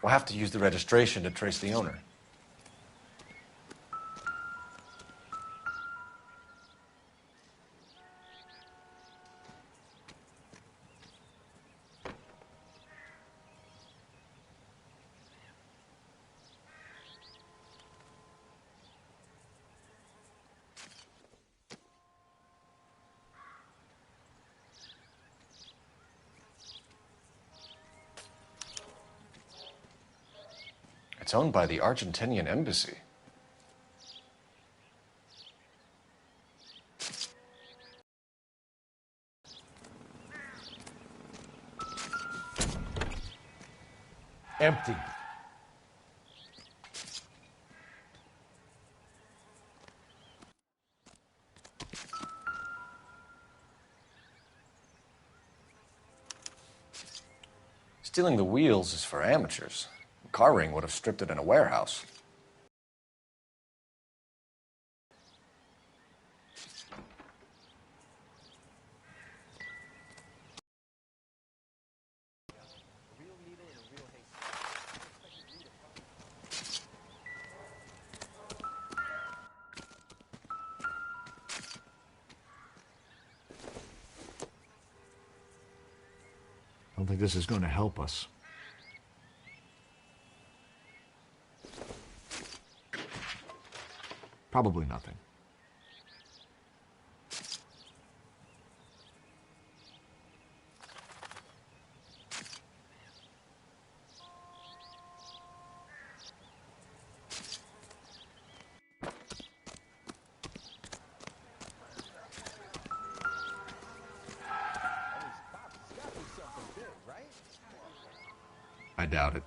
We'll have to use the registration to trace the owner. It's owned by the Argentinian embassy. Empty. Stealing the wheels is for amateurs. Car ring would have stripped it in a warehouse. I don't think this is going to help us. Probably nothing. I doubt it.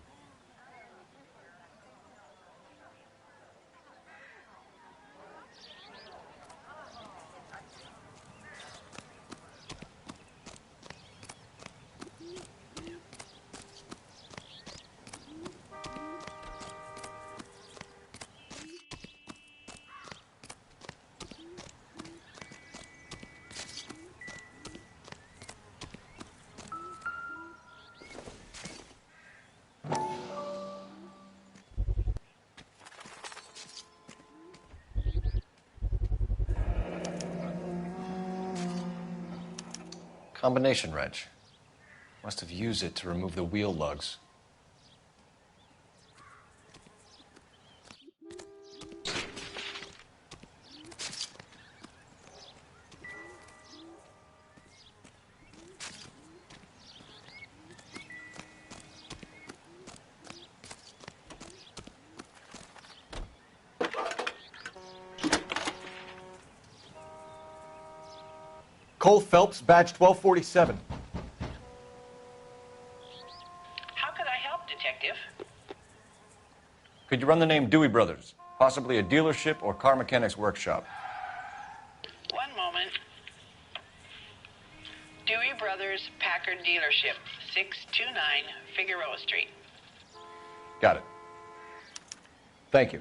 Combination wrench. Must have used it to remove the wheel lugs. Cole Phelps, badge 1247. How could I help, Detective? Could you run the name Dewey Brothers? Possibly a dealership or car mechanic's workshop. One moment. Dewey Brothers Packard Dealership, 629 Figueroa Street. Got it. Thank you.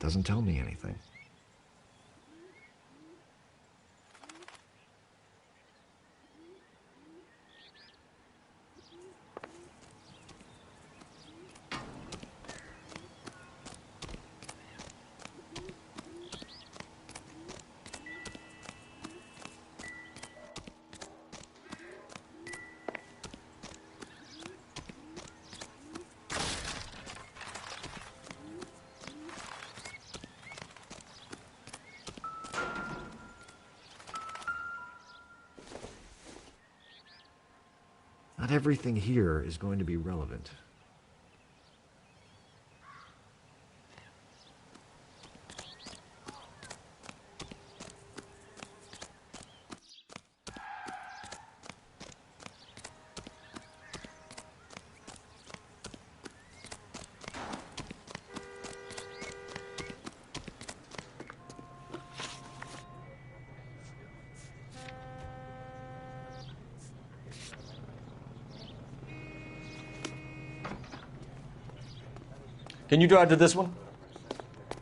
Doesn't tell me anything. Not everything here is going to be relevant. Can you drive to this one?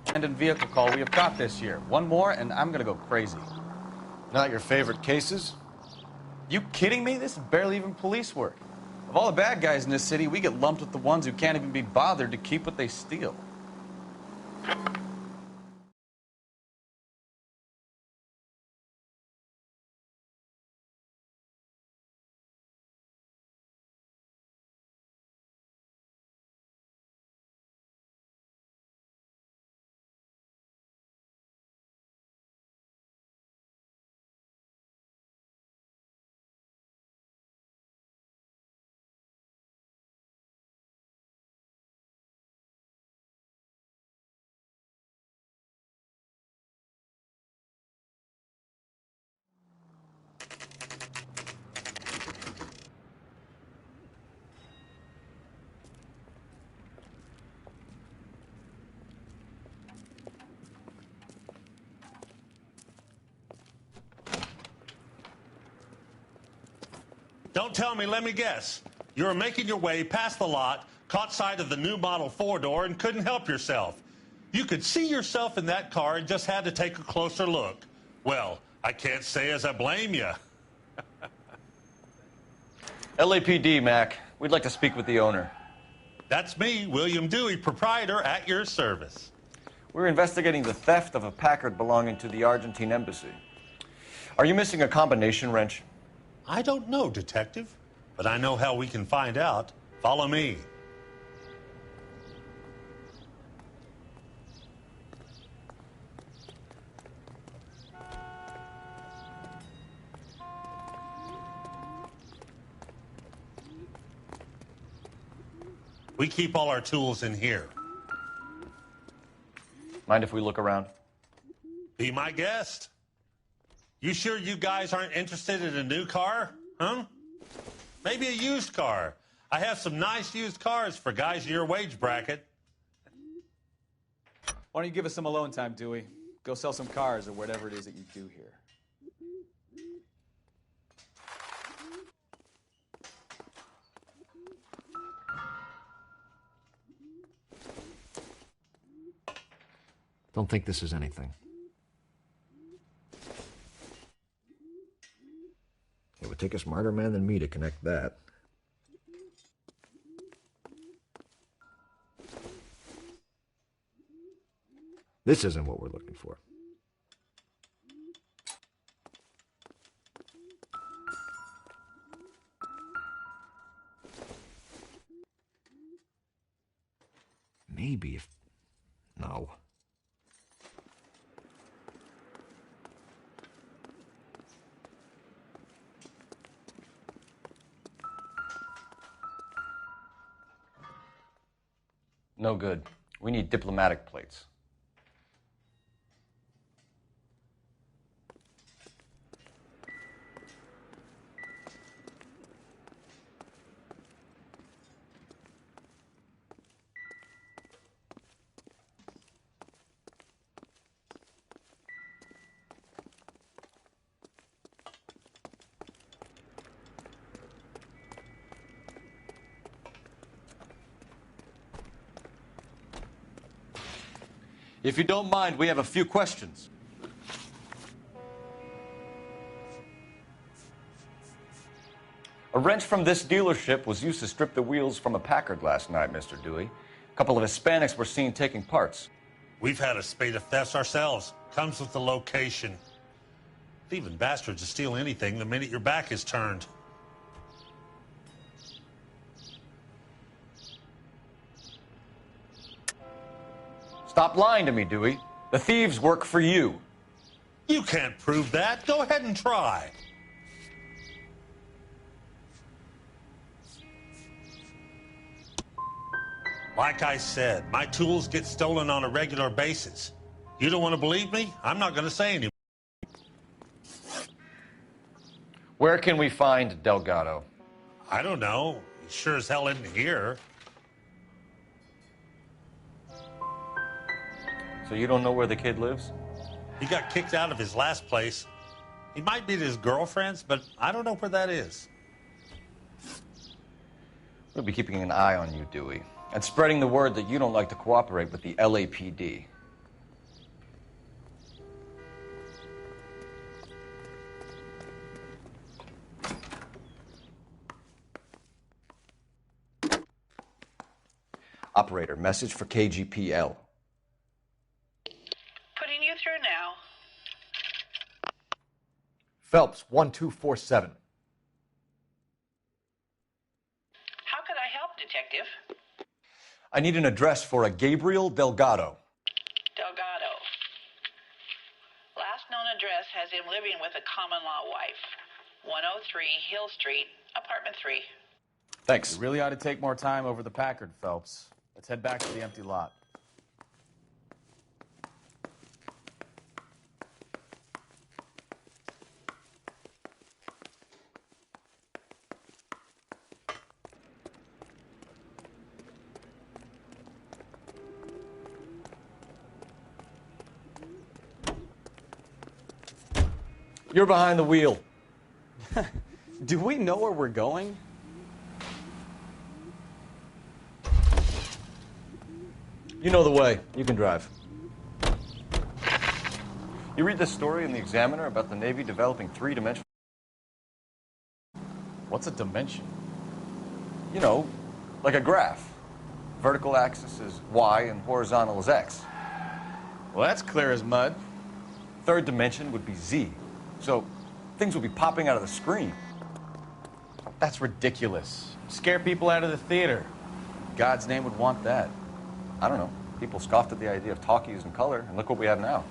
Abandoned vehicle call we have got this year. One more, and I'm gonna go crazy. Not your favorite cases? You kidding me? This is barely even police work. Of all the bad guys in this city, we get lumped with the ones who can't even be bothered to keep what they steal. Don't tell me, let me guess. You were making your way past the lot, caught sight of the new model four-door, and couldn't help yourself. You could see yourself in that car and just had to take a closer look. Well, I can't say as I blame you. LAPD, Mac. We'd like to speak with the owner. That's me, William Dewey, proprietor, at your service. We're investigating the theft of a Packard belonging to the Argentine embassy. Are you missing a combination wrench? I don't know, Detective, but I know how we can find out. Follow me. We keep all our tools in here. Mind if we look around? Be my guest. You sure you guys aren't interested in a new car? Huh? Maybe a used car. I have some nice used cars for guys in your wage bracket. Why don't you give us some alone time, Dewey? Go sell some cars or whatever it is that you do here. Don't think this is anything. It would take a smarter man than me to connect that. This isn't what we're looking for. Maybe if... No. No good. We need diplomatic plates. If you don't mind, we have a few questions. A wrench from this dealership was used to strip the wheels from a Packard last night, Mr. Dewey. A couple of Hispanics were seen taking parts. We've had a spate of thefts ourselves. Comes with the location. Thieving bastards to steal anything the minute your back is turned. Stop lying to me, Dewey. The thieves work for you. You can't prove that. Go ahead and try. Like I said, my tools get stolen on a regular basis. You don't want to believe me? I'm not going to say anything. Where can we find Delgado? I don't know. He sure as hell isn't here. So you don't know where the kid lives? He got kicked out of his last place. He might be at his girlfriend's, but I don't know where that is. We'll be keeping an eye on you, Dewey. And spreading the word that you don't like to cooperate with the LAPD. Operator, message for KGPL. Putting you through now. Phelps, 1247. How could I help, Detective? I need an address for a Gabriel Delgado. Delgado. Last known address has him living with a common-law wife. 103 Hill Street, apartment 3. Thanks. You really ought to take more time over the Packard, Phelps. Let's head back to the empty lot. You're behind the wheel. Do we know where we're going? You know the way. You can drive. You read this story in the Examiner about the Navy developing three-dimensional... What's a dimension? You know, like a graph. Vertical axis is Y and horizontal is X. Well, that's clear as mud. Third dimension would be Z. So things would be popping out of the screen. That's ridiculous. Scare people out of the theater. God's name would want that. I don't know. People scoffed at the idea of talkies in color, and look what we have now.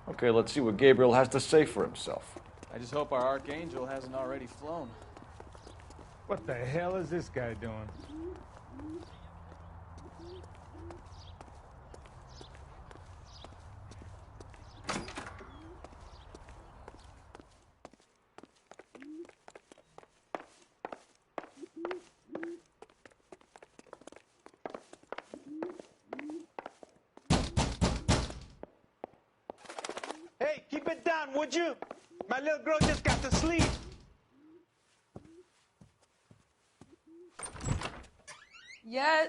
Okay, let's see what Gabriel has to say for himself. I just hope our archangel hasn't already flown. What the hell is this guy doing? Hey, keep it down, would you? My little girl just got to sleep. Yeah,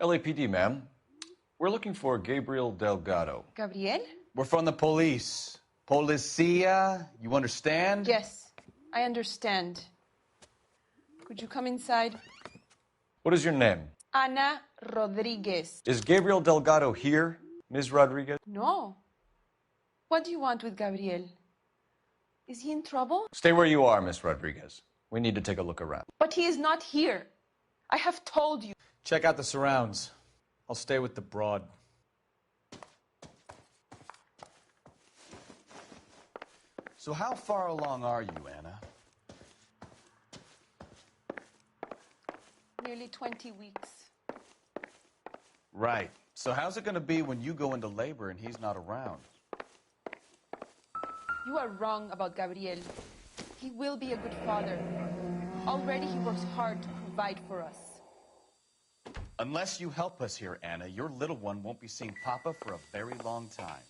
LAPD, ma'am. We're looking for Gabriel Delgado. Gabriel? We're from the police. Policia, you understand? Yes, I understand. Could you come inside? What is your name? Ana Rodriguez. Is Gabriel Delgado here, Ms. Rodriguez? No. What do you want with Gabriel? Is he in trouble? Stay where you are, Ms. Rodriguez. We need to take a look around. But he is not here. I have told you. Check out the surrounds. I'll stay with the broad. So how far along are you, Anna? Nearly 20 weeks. Right. So how's it going to be when you go into labor and he's not around? You are wrong about Gabriel. He will be a good father. Already he works hard to provide for us. Unless you help us here, Anna, your little one won't be seeing Papa for a very long time.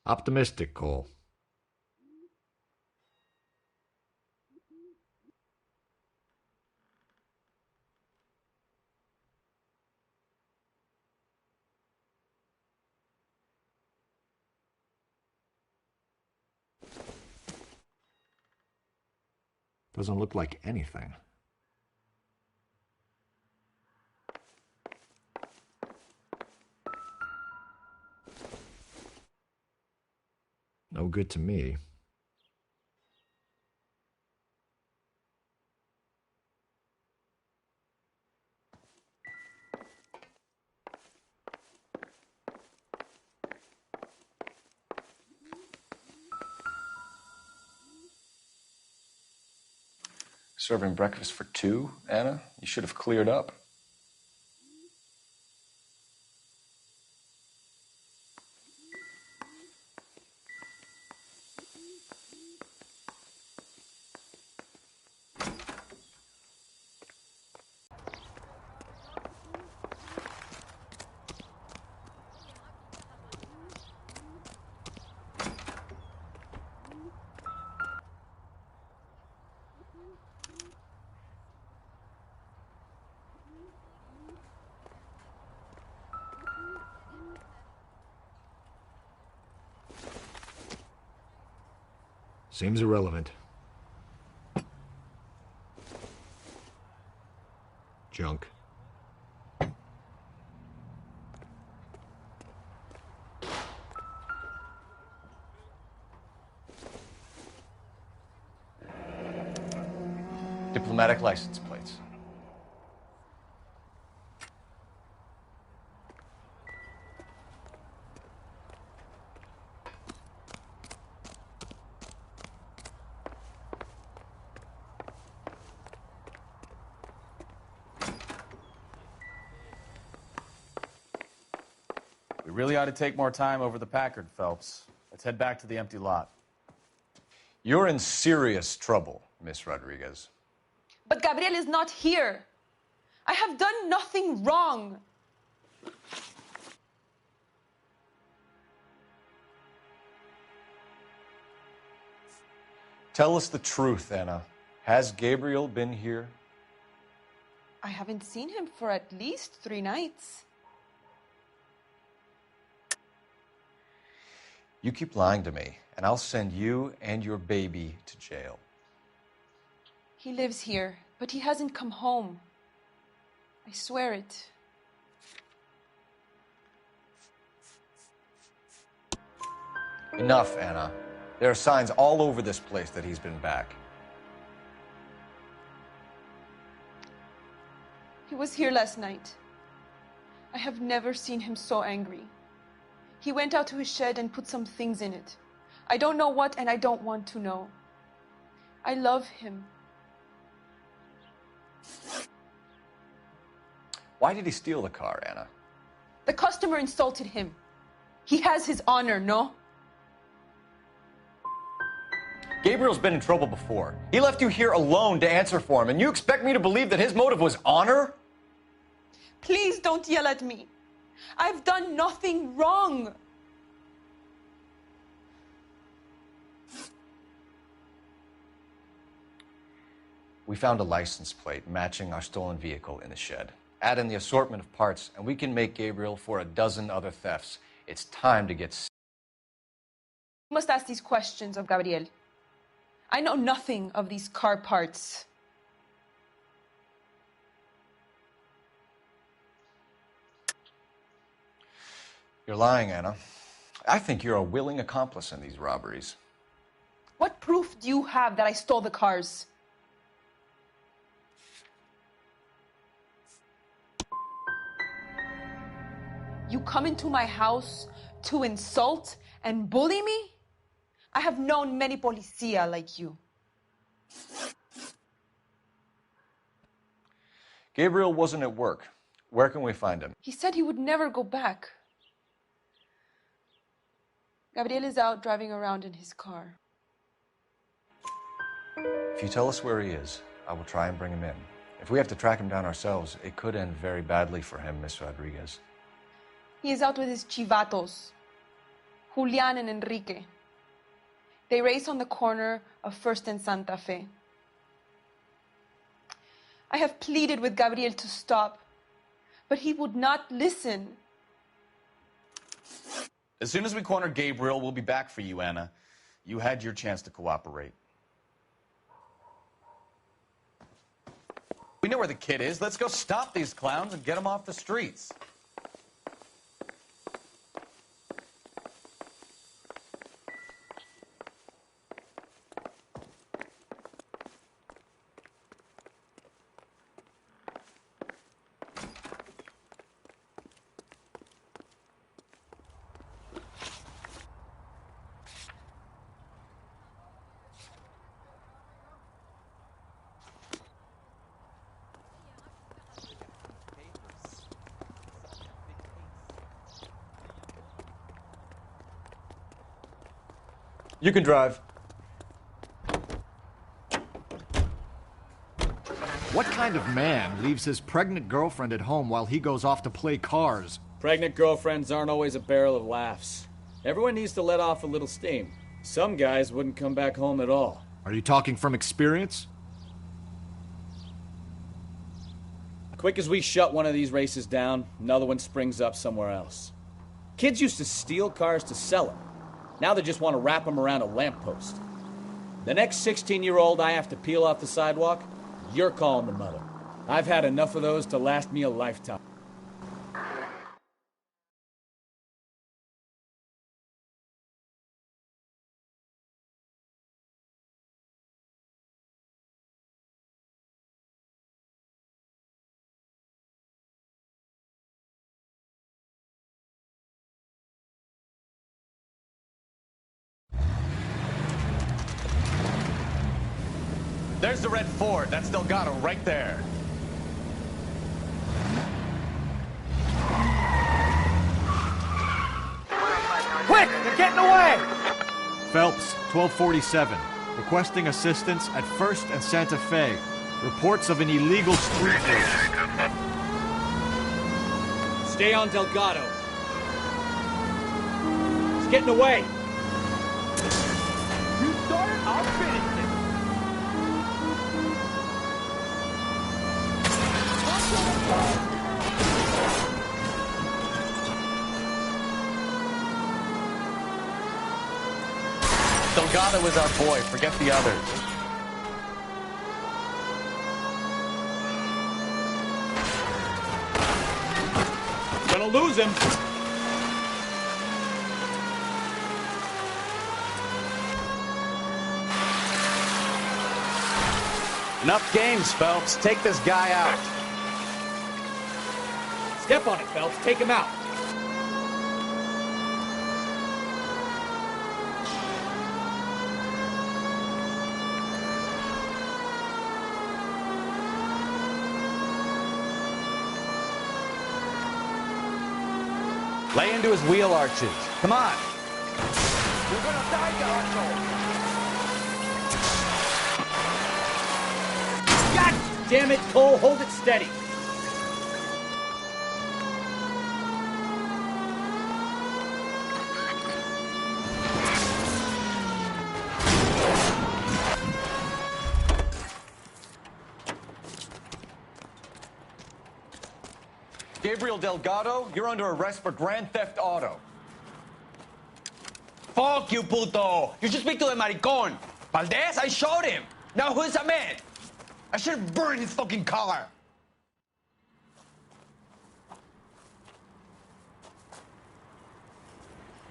Optimistic, Cole. Doesn't look like anything. No good to me. Serving breakfast for two, Anna? You should have cleared up. Seems irrelevant. Junk. Diplomatic license plates. We really ought to take more time over the Packard, Phelps. Let's head back to the empty lot. You're in serious trouble, Miss Rodriguez. But Gabriel is not here. I have done nothing wrong. Tell us the truth, Anna. Has Gabriel been here? I haven't seen him for at least 3 nights. You keep lying to me, and I'll send you and your baby to jail. He lives here, but he hasn't come home. I swear it. Enough, Anna. There are signs all over this place that he's been back. He was here last night. I have never seen him so angry. He went out to his shed and put some things in it. I don't know what, and I don't want to know. I love him. Why did he steal the car, Anna? The customer insulted him. He has his honor, no? Gabriel's been in trouble before. He left you here alone to answer for him, and you expect me to believe that his motive was honor? Please don't yell at me. I've done nothing wrong. We found a license plate matching our stolen vehicle in the shed. Add in the assortment of parts, and we can make Gabriel for a dozen other thefts. It's time to get... You must ask these questions of Gabriel. I know nothing of these car parts. You're lying, Anna. I think you're a willing accomplice in these robberies. What proof do you have that I stole the cars? You come into my house to insult and bully me? I have known many policia like you. Gabriel wasn't at work. Where can we find him? He said he would never go back. Gabriel is out driving around in his car. If you tell us where he is, I will try and bring him in. If we have to track him down ourselves, it could end very badly for him, Miss Rodriguez. He is out with his chivatos, Julian and Enrique. They race on the corner of First and Santa Fe. I have pleaded with Gabriel to stop, but he would not listen. As soon as we corner Gabriel, we'll be back for you, Anna. You had your chance to cooperate. We know where the kid is. Let's go stop these clowns and get them off the streets. You can drive. What kind of man leaves his pregnant girlfriend at home while he goes off to play cars? Pregnant girlfriends aren't always a barrel of laughs. Everyone needs to let off a little steam. Some guys wouldn't come back home at all. Are you talking from experience? Quick as we shut one of these races down, another one springs up somewhere else. Kids used to steal cars to sell them. Now they just want to wrap them around a lamppost. The next 16-year-old I have to peel off the sidewalk, you're calling the mother. I've had enough of those to last me a lifetime. There's the red Ford. That's Delgado right there. Quick! They're getting away! Phelps, 1247. Requesting assistance at 1st and Santa Fe. Reports of an illegal street race. Stay on Delgado. He's getting away. You started, I'll finish it. Delgado is our boy. Forget the others. Gonna lose him. Enough games, Phelps. Take this guy out. Step on it, Phelps. Take him out. Lay into his wheel arches. Come on. You're gonna die, Darko. God damn it, Cole. Hold it steady. Gabriel Delgado, you're under arrest for grand theft auto. Fuck you, puto! You should speak to the maricón. Valdez, I showed him. Now who's a man? I should have burned his fucking car.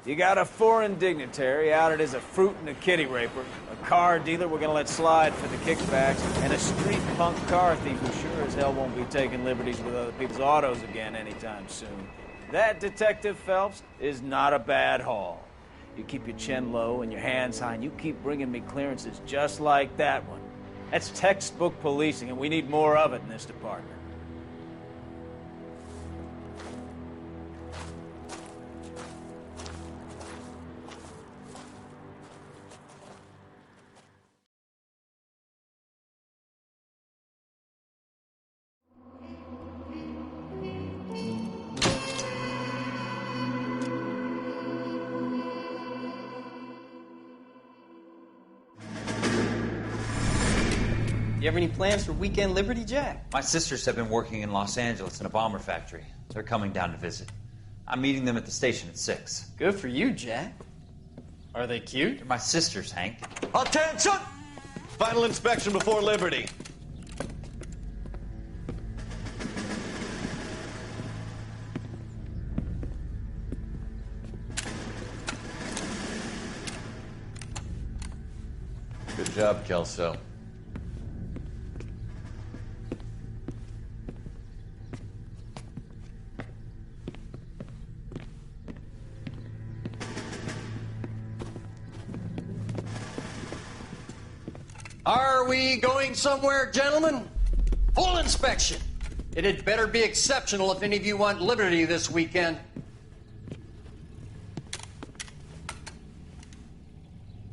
You got a foreign dignitary outed as a fruit and a kitty raper, a car dealer we're gonna let slide for the kickbacks, and a street punk car thief who sure as hell won't be taking liberties with other people's autos again anytime soon. That, Detective Phelps, is not a bad haul. You keep your chin low and your hands high, and you keep bringing me clearances just like that one. That's textbook policing, and we need more of it in this department. You have any plans for weekend Liberty, Jack? My sisters have been working in Los Angeles in a bomber factory. They're coming down to visit. I'm meeting them at the station at 6. Good for you, Jack. Are they cute? They're my sisters, Hank. Attention! Final inspection before Liberty. Good job, Kelso. Are we going somewhere, gentlemen? Full inspection. It had better be exceptional if any of you want liberty this weekend.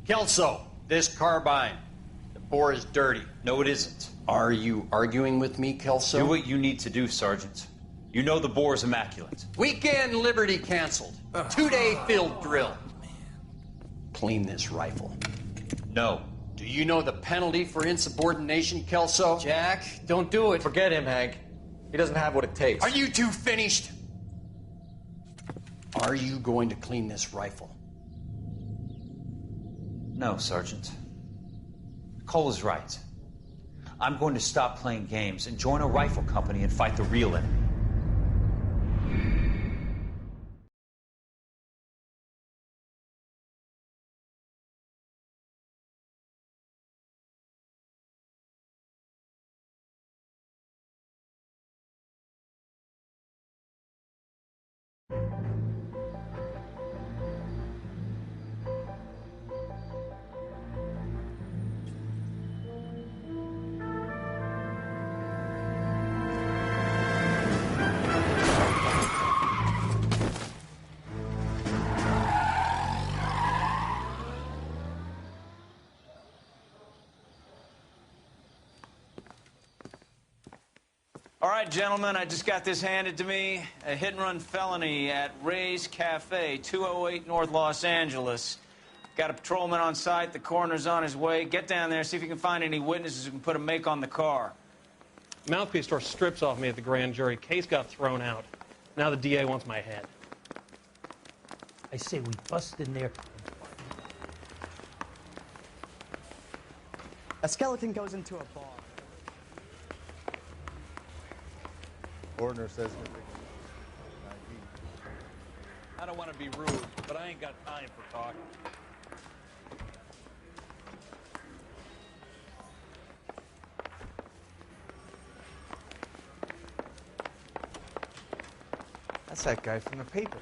Kelso, this carbine. The bore is dirty. No, it isn't. Are you arguing with me, Kelso? Do what you need to do, Sergeant. You know the bore is immaculate. Weekend liberty canceled. 2-day field drill. Clean this rifle. No. Do you know the penalty for insubordination, Kelso? Jack, don't do it. Forget him, Hank. He doesn't have what it takes. Are you two finished? Are you going to clean this rifle? No, Sergeant. Cole is right. I'm going to stop playing games and join a rifle company and fight the real enemy. All right, gentlemen, I just got this handed to me. A hit-and-run felony at Ray's Cafe, 208 North Los Angeles. Got a patrolman on site. The coroner's on his way. Get down there, see if you can find any witnesses who can put a make on the car. Mouthpiece tore strips off me at the grand jury. Case got thrown out. Now the DA wants my head. I say we bust in there. A skeleton goes into a bar. Coroner says I don't want to be rude, but I ain't got time for talking. That's that guy from the papers.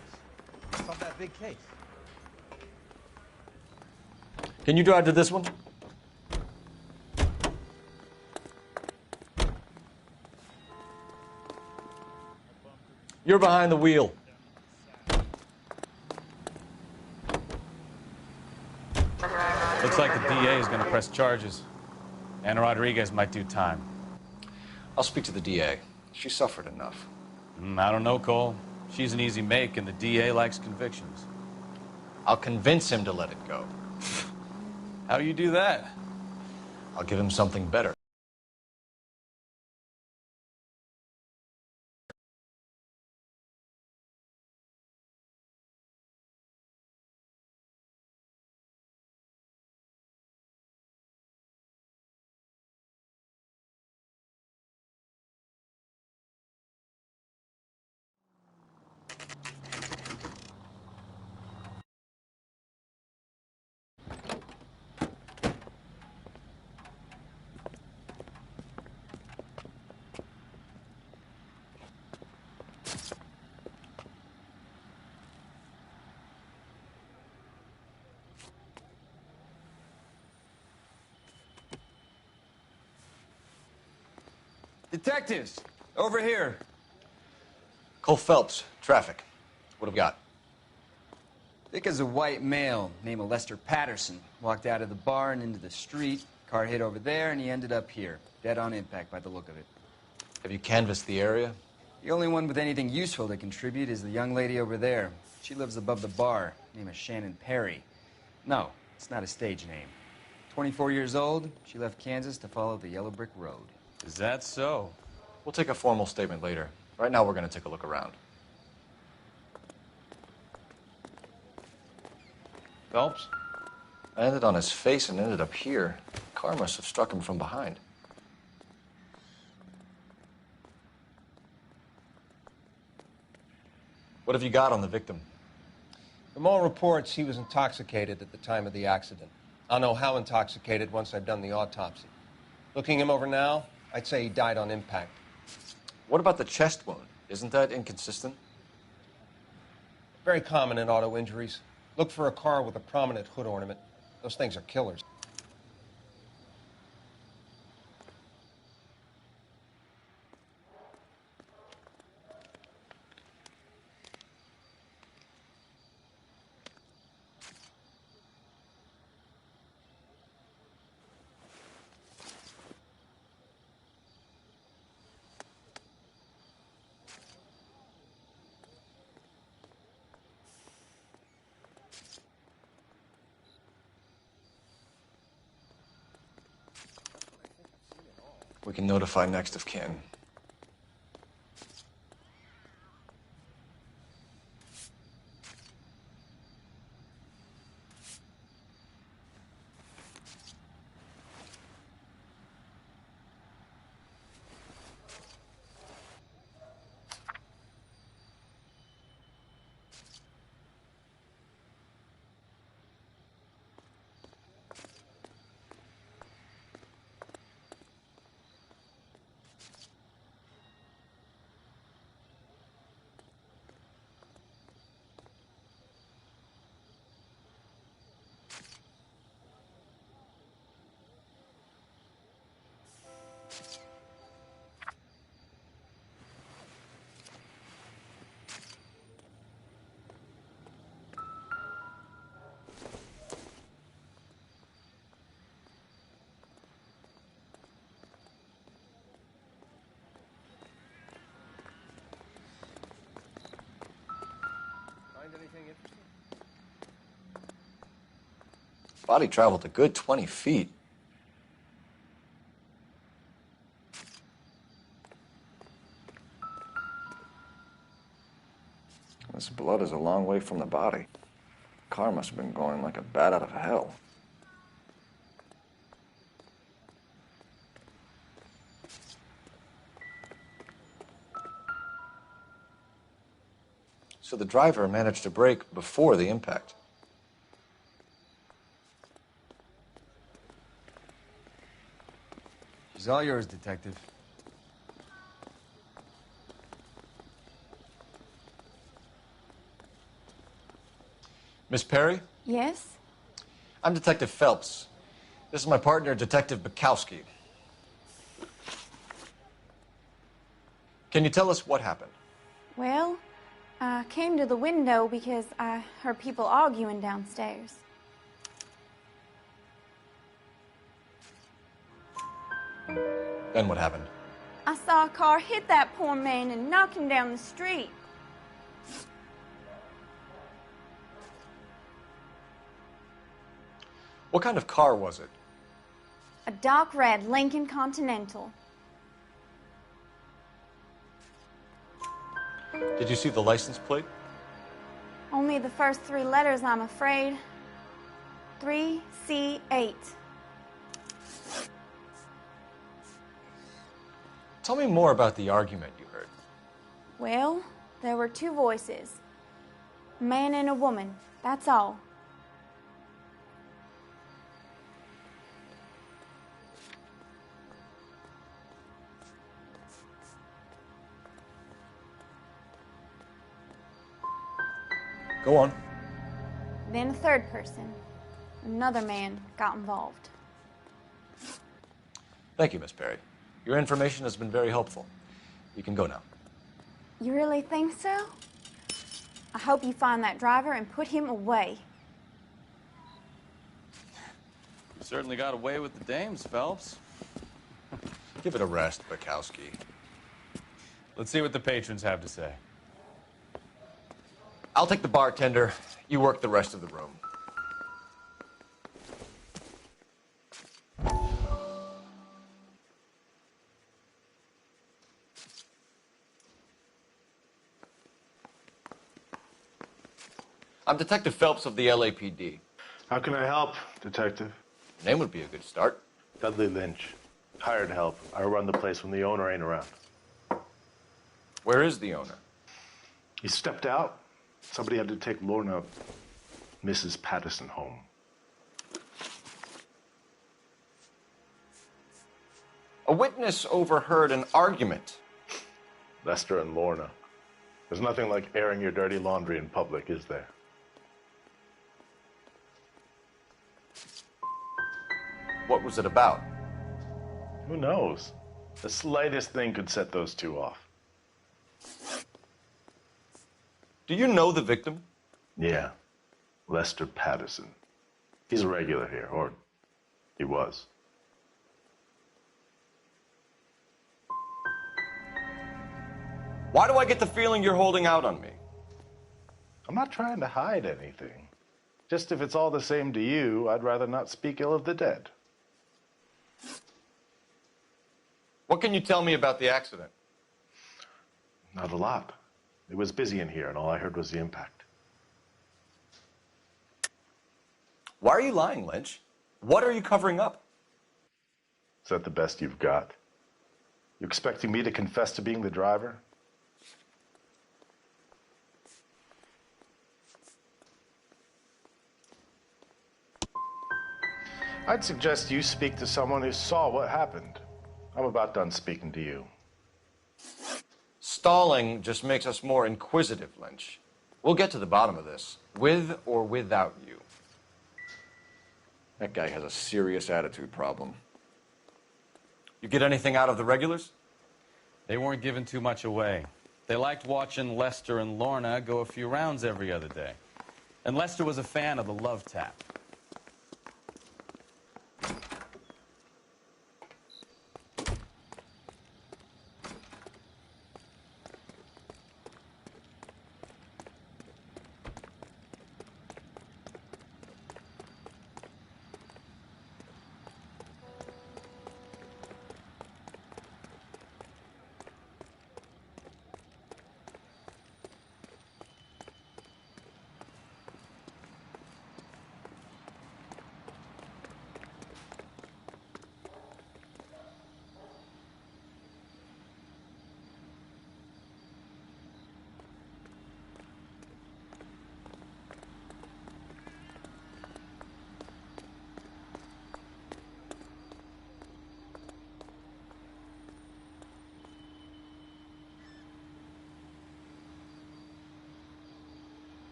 It's not that big case. Can you drive to this one? You're behind the wheel. Looks like the DA is going to press charges. Anna Rodriguez might do time. I'll speak to the DA. She suffered enough. I don't know, Cole. She's an easy make, and the DA likes convictions. I'll convince him to let it go. How do you do that? I'll give him something better. Detectives, over here. Cole Phelps, traffic. What have we got? Thick as a white male, name of Lester Patterson. Walked out of the bar and into the street. Car hit over there, and he ended up here. Dead on impact by the look of it. Have you canvassed the area? The only one with anything useful to contribute is the young lady over there. She lives above the bar. Name is Shannon Perry. No, it's not a stage name. 24 years old, she left Kansas to follow the yellow brick road. Is that so? We'll take a formal statement later. Right now, we're going to take a look around. Phelps? I ended on his face and ended up here. The car must have struck him from behind. What have you got on the victim? From all reports, he was intoxicated at the time of the accident. I'll know how intoxicated once I've done the autopsy. Looking him over now, I'd say he died on impact. What about the chest wound? Isn't that inconsistent? Very common in auto injuries. Look for a car with a prominent hood ornament. Those things are killers. We can notify next of kin. Body traveled a good 20 feet. This blood is a long way from the body. Car must have been going like a bat out of hell. So the driver managed to brake before the impact. She's all yours, Detective. Miss Perry? Yes? I'm Detective Phelps. This is my partner, Detective Bukowski. Can you tell us what happened? Well, I came to the window because I heard people arguing downstairs. Then what happened? I saw a car hit that poor man and knock him down the street. What kind of car was it? A dark red Lincoln Continental. Did you see the license plate? Only the first three letters, I'm afraid. 3C8. Tell me more about the argument you heard. Well, there were two voices. A man and a woman, that's all. Go on. Then a third person, another man, got involved. Thank you, Miss Perry. Your information has been very helpful. You can go now. You really think so? I hope you find that driver and put him away. You certainly got away with the dames, Phelps. Give it a rest, Bukowski. Let's see what the patrons have to say. I'll take the bartender. You work the rest of the room. I'm Detective Phelps of the LAPD. How can I help, Detective? Your name would be a good start. Dudley Lynch. Hired help. I run the place when the owner ain't around. Where is the owner? He stepped out. Somebody had to take Lorna, Mrs. Patterson, home. A witness overheard an argument. Lester and Lorna. There's nothing like airing your dirty laundry in public, is there? What was it about? Who knows? The slightest thing could set those two off. Do you know the victim? Yeah. Lester Patterson. He's a regular here, or he was. Why do I get the feeling you're holding out on me? I'm not trying to hide anything. Just if it's all the same to you, I'd rather not speak ill of the dead. What can you tell me about the accident? Not a lot. It was busy in here, and all I heard was the impact. Why are you lying, Lynch? What are you covering up? Is that the best you've got? You expecting me to confess to being the driver? I'd suggest you speak to someone who saw what happened. I'm about done speaking to you. Stalling just makes us more inquisitive, Lynch. We'll get to the bottom of this, with or without you. That guy has a serious attitude problem. You get anything out of the regulars? They weren't giving too much away. They liked watching Lester and Lorna go a few rounds every other day. And Lester was a fan of the love tap.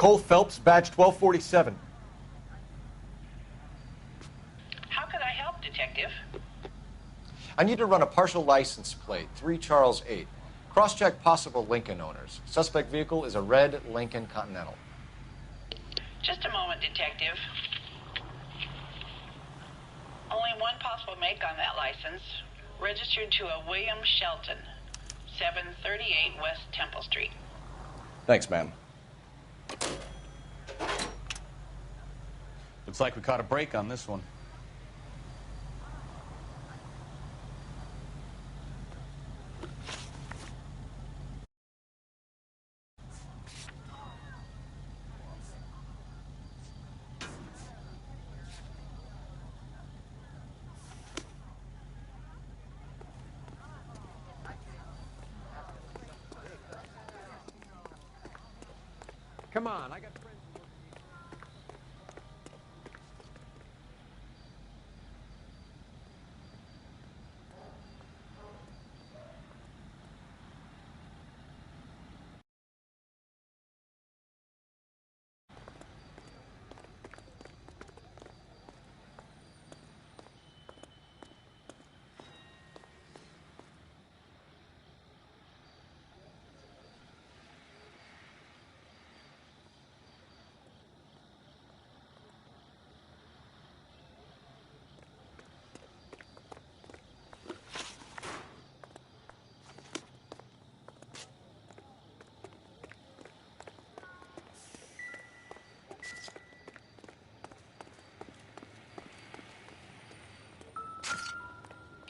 Cole Phelps, badge 1247. How could I help, Detective? I need to run a partial license plate, 3 Charles 8. Cross-check possible Lincoln owners. Suspect vehicle is a red Lincoln Continental. Just a moment, Detective. Only one possible make on that license. Registered to a William Shelton, 738 West Temple Street. Thanks, ma'am. Looks like we caught a break on this one. Come on, I got friends.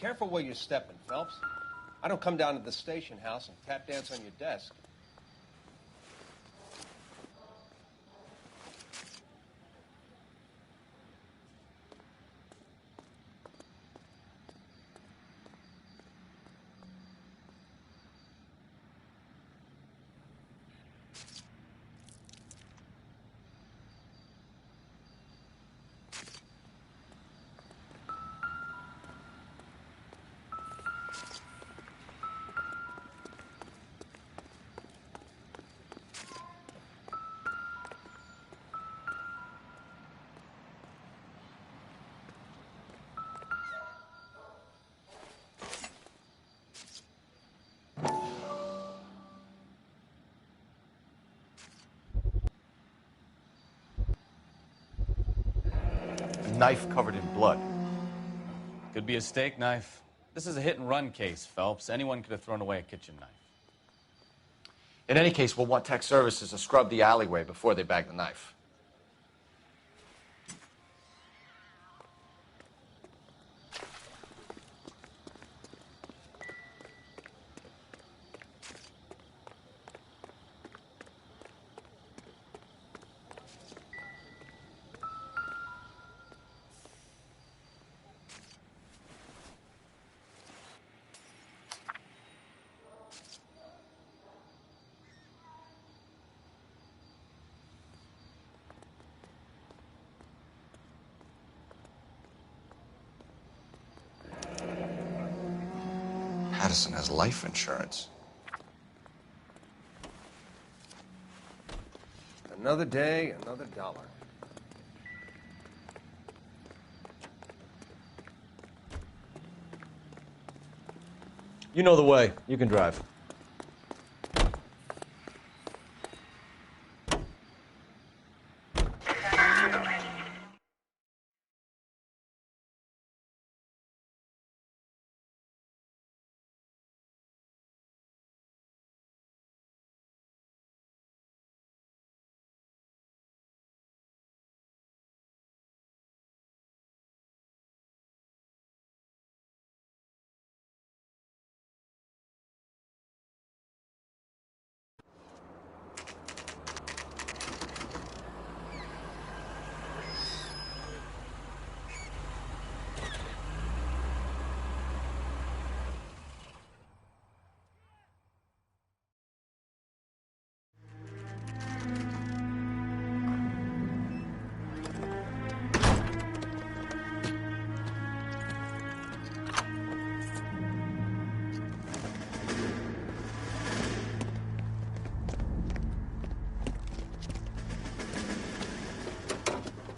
Careful where you're stepping, Phelps. I don't come down to the station house and tap dance on your desk. A knife covered in blood. Could be a steak knife. This is a hit-and-run case, Phelps. Anyone could have thrown away a kitchen knife. In any case, we'll want tech services to scrub the alleyway before they bag the knife. Addison has life insurance. Another day, another dollar. You know the way. You can drive.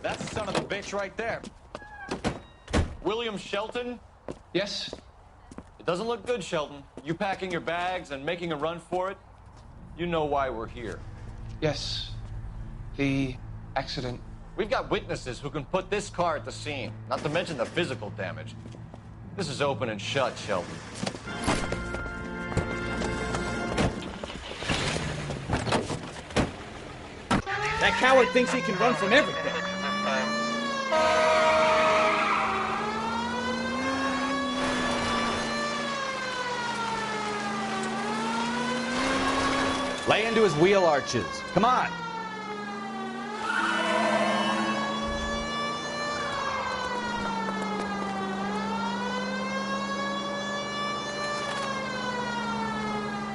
That's the son of a bitch right there. William Shelton? Yes? It doesn't look good, Shelton. You packing your bags and making a run for it? You know why we're here. Yes. The accident. We've got witnesses who can put this car at the scene, not to mention the physical damage. This is open and shut, Shelton. That coward thinks he can run from everything. Lay into his wheel arches. Come on.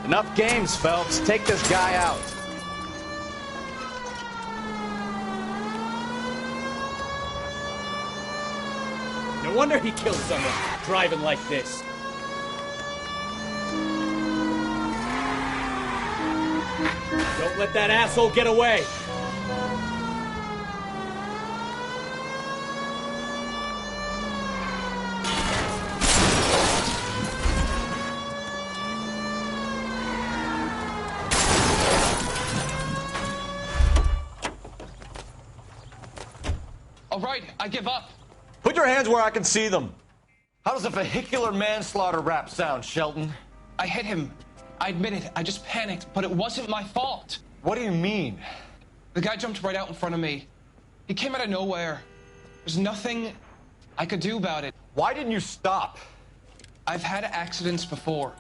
Enough games, Phelps. Take this guy out. No wonder he killed someone driving like this. Don't let that asshole get away. All right, I give up. Put your hands where I can see them. How does a vehicular manslaughter rap sound, Shelton? I hit him. I admit it. I just panicked, but it wasn't my fault. What do you mean? The guy jumped right out in front of me. He came out of nowhere. There's nothing I could do about it. Why didn't you stop? I've had accidents before.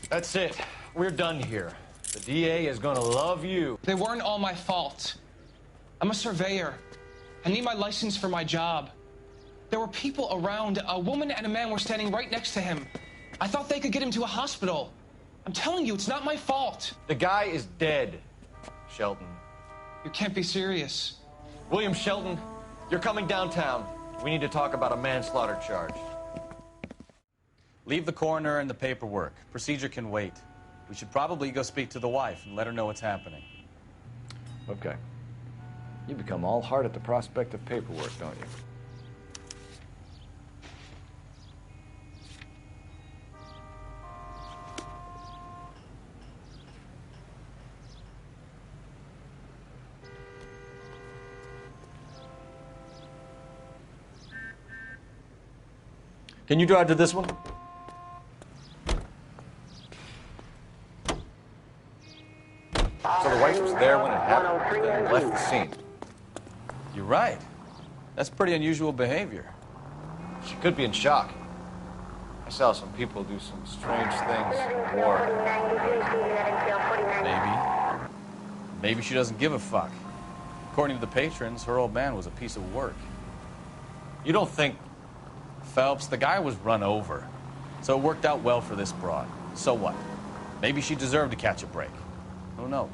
That's it. We're done here. The DA is gonna love you. They weren't all my fault. I'm a surveyor. I need my license for my job. There were people around. A woman and a man were standing right next to him. I thought they could get him to a hospital. I'm telling you, it's not my fault. The guy is dead, Shelton. You can't be serious. William Shelton, you're coming downtown. We need to talk about a manslaughter charge. Leave the coroner and the paperwork. Procedure can wait. We should probably go speak to the wife and let her know what's happening. Okay. You become all heart at the prospect of paperwork, don't you? Can you drive to this one? So the wife was there when it happened, then left the scene. You're right. That's pretty unusual behavior. She could be in shock. I saw some people do some strange things in war. Maybe she doesn't give a fuck. According to the patrons, her old man was a piece of work. You don't think... Phelps, the guy was run over. So it worked out well for this broad. So what? Maybe she deserved to catch a break. Who knows?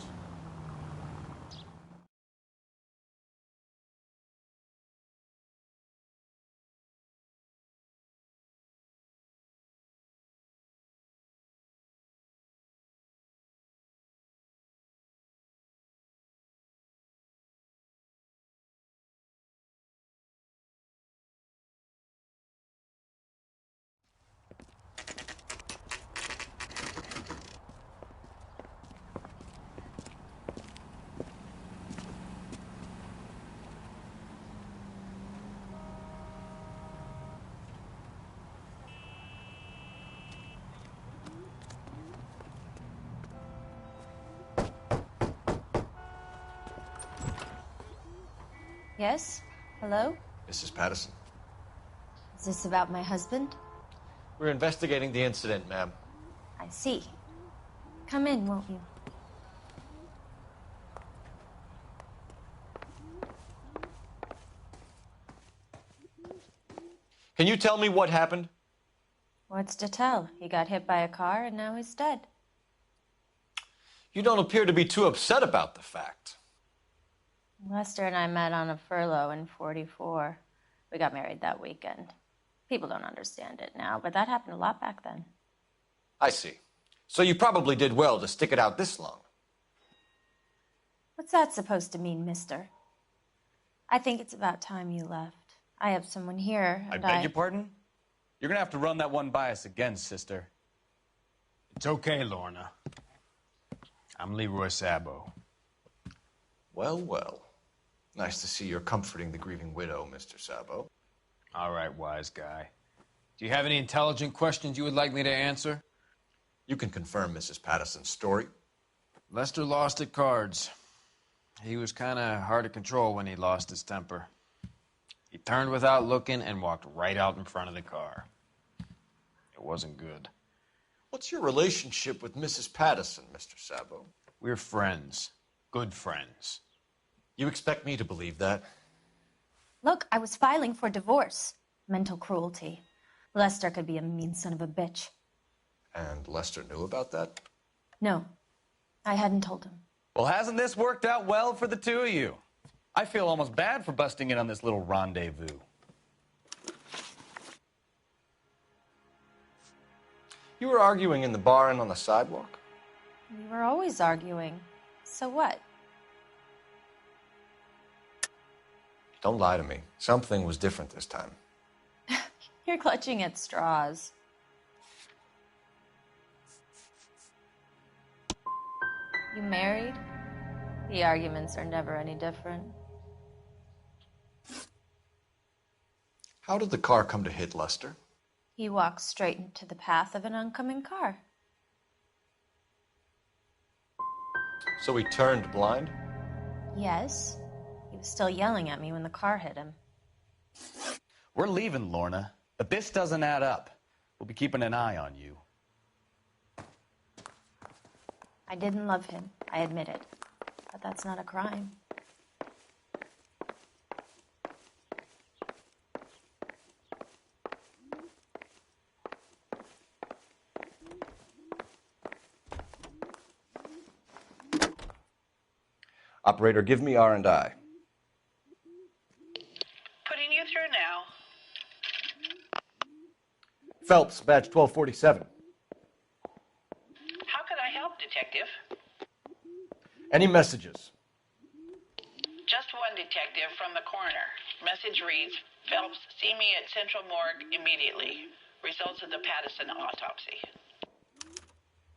Yes? Hello? Mrs. Patterson. Is this about my husband? We're investigating the incident, ma'am. I see. Come in, won't you? Can you tell me what happened? What's to tell? He got hit by a car and now he's dead. You don't appear to be too upset about the fact. Lester and I met on a furlough in '44. We got married that weekend. People don't understand it now, but that happened a lot back then. I see. So you probably did well to stick it out this long. What's that supposed to mean, mister? I think it's about time you left. I have someone here, I and beg your pardon? You're gonna have to run that one by us again, sister. It's okay, Lorna. I'm Leroy Sabo. Well, well. Nice to see you're comforting the grieving widow, Mr. Sabo. All right, wise guy. Do you have any intelligent questions you would like me to answer? You can confirm Mrs. Patterson's story. Lester lost at cards. He was kind of hard to control when he lost his temper. He turned without looking and walked right out in front of the car. It wasn't good. What's your relationship with Mrs. Patterson, Mr. Sabo? We're friends. Good friends. You expect me to believe that? Look, I was filing for divorce. Mental cruelty. Lester could be a mean son of a bitch. And Lester knew about that? No, I hadn't told him. Well, hasn't this worked out well for the two of you? I feel almost bad for busting in on this little rendezvous. You were arguing in the bar and on the sidewalk? We were always arguing. So what? Don't lie to me. Something was different this time. You're clutching at straws. You married? The arguments are never any different. How did the car come to hit Lester? He walked straight into the path of an oncoming car. So he turned blind? Yes. He was still yelling at me when the car hit him. We're leaving, Lorna, but this doesn't add up. We'll be keeping an eye on you. I didn't love him, I admit it. But that's not a crime. Operator, give me R&I. Putting you through now. Phelps, badge 1247. How could I help, Detective? Any messages? Just one detective from the coroner. Message reads, Phelps, see me at Central Morgue immediately. Results of the Pattison autopsy.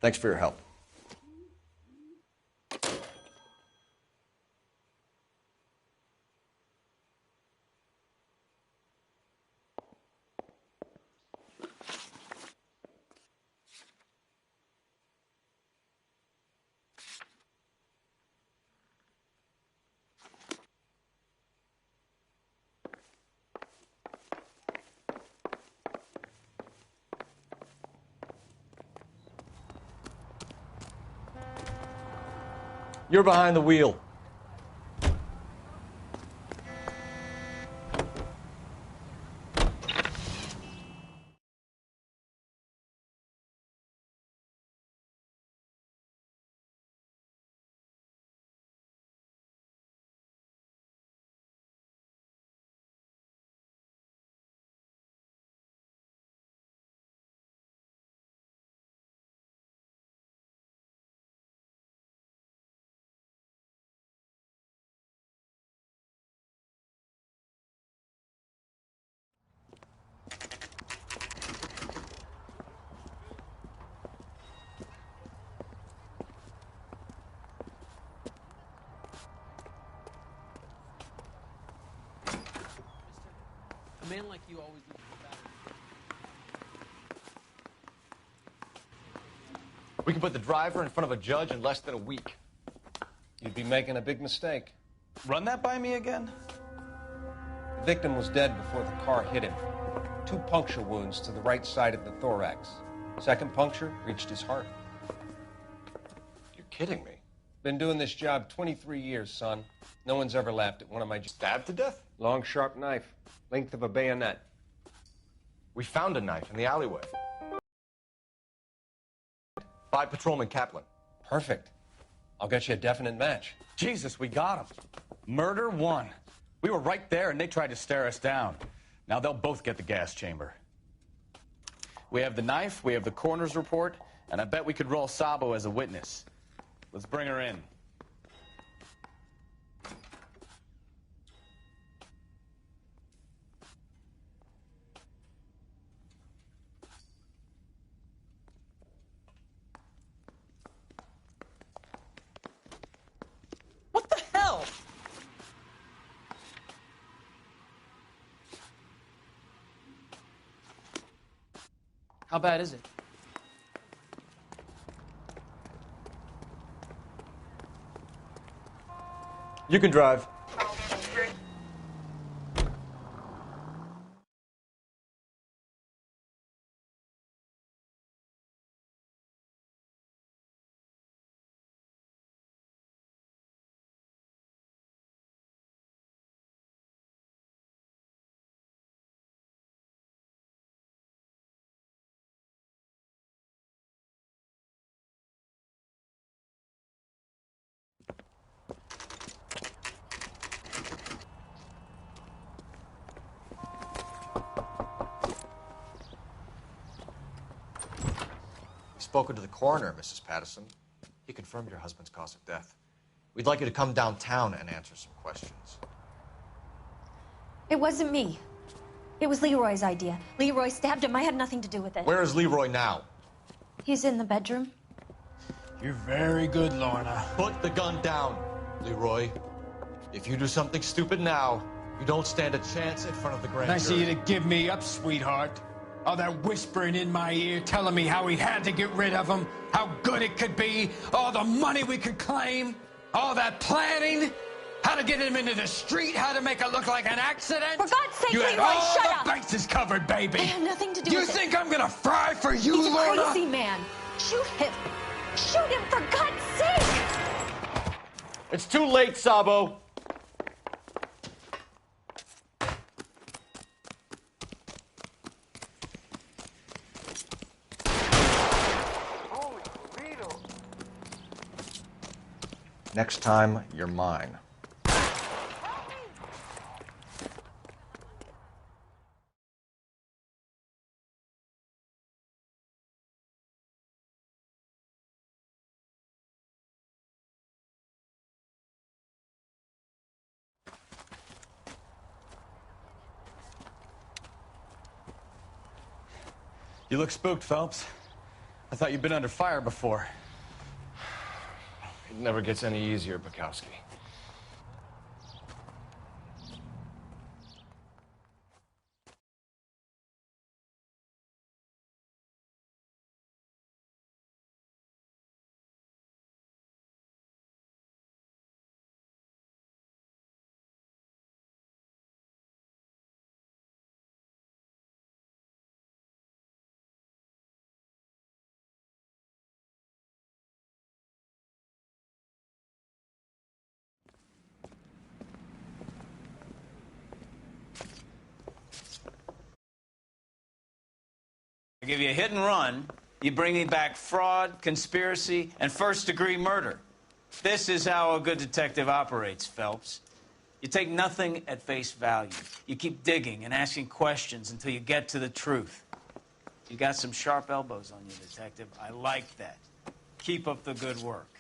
Thanks for your help. You're behind the wheel. A man like you always needs to We can put the driver in front of a judge in less than a week. You'd be making a big mistake. Run that by me again? The victim was dead before the car hit him. 2 puncture wounds to the right side of the thorax. Second puncture reached his heart. You're kidding me. Been doing this job 23 years, son. No one's ever laughed at one of my... Stabbed to death? Long, sharp knife. Length of a bayonet. We found a knife in the alleyway. By Patrolman Kaplan. Perfect. I'll get you a definite match. Jesus, we got him. Murder 1. We were right there and they tried to stare us down. Now they'll both get the gas chamber. We have the knife, we have the coroner's report, and I bet we could roll Sabo as a witness. Let's bring her in. What the hell? How bad is it? You can drive. Spoken to the coroner, Mrs. Pattison. He confirmed your husband's cause of death. We'd like you to come downtown and answer some questions. It wasn't me. It was Leroy's idea. Leroy stabbed him. I had nothing to do with it. Where is Leroy now? He's in the bedroom. You're very good, Lorna. Put the gun down, Leroy. If you do something stupid now, you don't stand a chance in front of the grand Nice of jury. you to give me up, sweetheart. All that whispering in my ear, telling me how we had to get rid of him, how good it could be, all the money we could claim, all that planning. How to get him into the street, how to make it look like an accident. For God's sake, you had Leroy, all shut the up. bases covered, baby. I have nothing to do you with it. think I'm gonna fry for you, He's a Lorna? crazy man. Shoot him. Shoot him, for God's sake. It's too late, Sabo. Next time, you're mine. You look spooked, Phelps. I thought you'd been under fire before. It never gets any easier, Bukowski. I give you a hit and run, you bring me back fraud, conspiracy, and first-degree murder. This is how a good detective operates, Phelps. You take nothing at face value. You keep digging and asking questions until you get to the truth. You got some sharp elbows on you, detective. I like that. Keep up the good work.